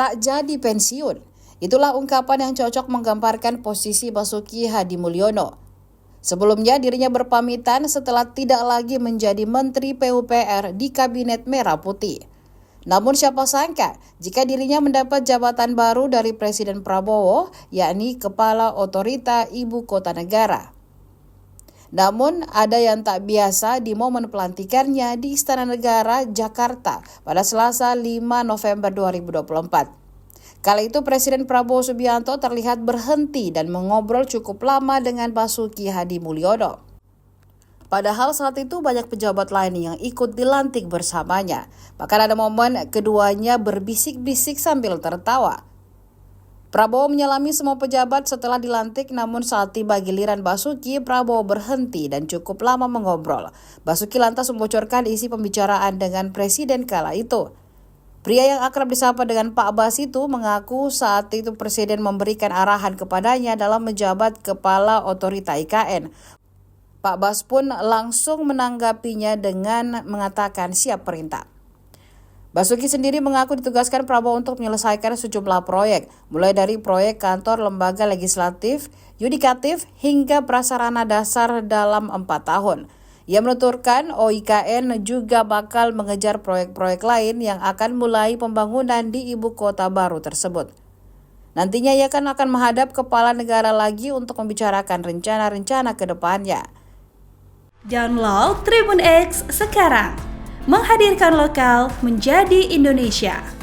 tak jadi pensiun. Itulah ungkapan yang cocok menggambarkan posisi Basuki Hadimulyono. Sebelumnya dirinya berpamitan setelah tidak lagi menjadi Menteri PUPR di Kabinet Merah Putih. Namun siapa sangka jika dirinya mendapat jabatan baru dari Presiden Prabowo, yakni Kepala Otorita Ibu Kota Negara. Namun ada yang tak biasa di momen pelantikannya di Istana Negara, Jakarta pada Selasa 5 November 2024. Kala itu Presiden Prabowo Subianto terlihat berhenti dan mengobrol cukup lama dengan Basuki Hadimulyono. Padahal saat itu banyak pejabat lain yang ikut dilantik bersamanya. Bahkan ada momen keduanya berbisik-bisik sambil tertawa. Prabowo menyalami semua pejabat setelah dilantik, namun saat tiba giliran Basuki, Prabowo berhenti dan cukup lama mengobrol. Basuki lantas membocorkan isi pembicaraan dengan Presiden kala itu. Pria yang akrab disapa dengan Pak Bas itu mengaku saat itu Presiden memberikan arahan kepadanya dalam menjabat Kepala Otorita IKN. Pak Bas pun langsung menanggapinya dengan mengatakan siap perintah. Basuki sendiri mengaku ditugaskan Prabowo untuk menyelesaikan sejumlah proyek, mulai dari proyek kantor lembaga legislatif, yudikatif, hingga prasarana dasar dalam 4 tahun. Ia menuturkan OIKN juga bakal mengejar proyek-proyek lain yang akan mulai pembangunan di ibu kota baru tersebut. Nantinya ia akan menghadap kepala negara lagi untuk membicarakan rencana-rencana ke depannya. Download Tribun X sekarang, menghadirkan lokal menjadi Indonesia.